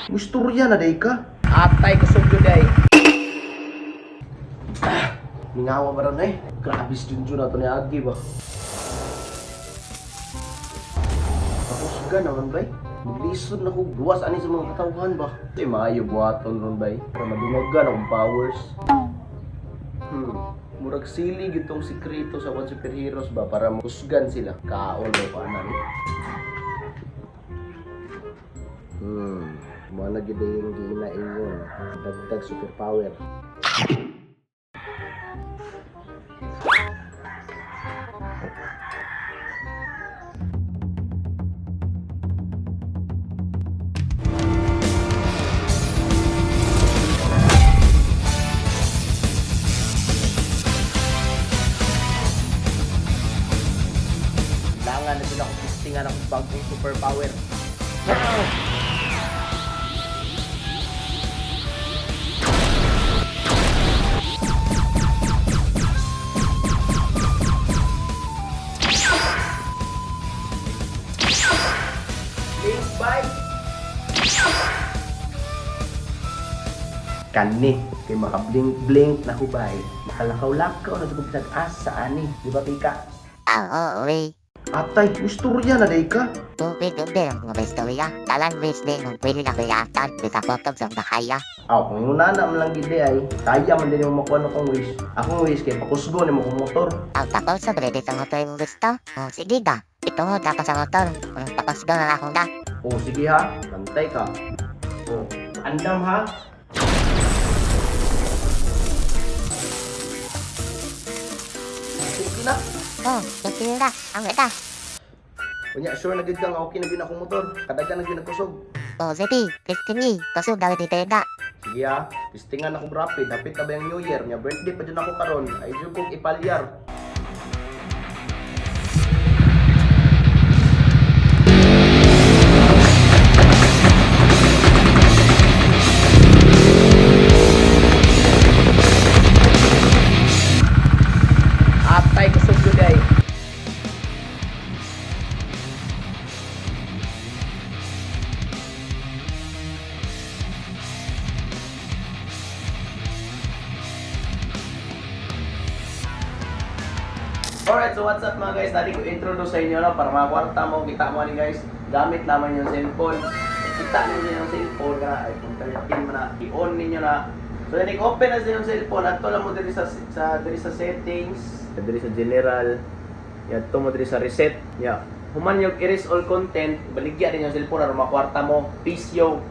Musturya na day ka. Atay ko sugyo day. Mingawa ba rin eh? Grabe si Junjun na ito ni Agi ba? Tapos ka naman bay. Maglisod na ko. Buwas ani sa mga katawhan ba? Ito maayo buhaton ron bay. Para madungagan akong powers. Murag sili gitong sikreto sa one superheroes ba? Para mahusgan sila. Kaon o paanan. Mga nagida yung ginain yun. Dagdag superpower. Kailangan na din ako testingan akong bagong superpower. Blink bye. Kani, kay maka-blink-blink na hubay. Makalakaw-lakaw na sa pinag-asa ani. Di ba, Pika? Uy. Atay, musturya na day ka. Tubig ubi ang mga istorya. Talan wish din kung pwede na kuyatan. Bisa potog sa bahaya. Kung yung nana mo lang gidi ay, kaya man din yung makuha na kong wish. Akong wish kay pakusgo ni mo kong motor. Tapos sa brede sa motor yung gusto. Sige da. Itungod na pa sa motor. Tapos doon na akong da. Sige ha, kantay ka. Andam ha. Sige na. Sige da. Ang ita. Kunya, sure na gid kang okay na gid akong motor. Kadagan na gid nagkusog. Zeti. Kini. Kasog dawit ni Teda. Sige ha, testingan ako rapid. Dapit na ba yung New Year? Nya birthday pa dyan ako karon. Ay dyan kong ipalyar. Atay ko sugyo day. Alright, so what's up mga guys? Dati ko introduce sa inyo na para mga kwarta mo, kita mo ni guys, gamit naman yung cellphone. Kita ninyo yung cellphone na, ay kung talitin mo na, i-on ninyo na. So then i-open na sa yung cellphone, at lang mo diri sa settings, diri sa general, yato mo diri sa reset. Yeah. Human yung erase all content, baligya din yung cellphone na mga kwarta mo. Peace yo!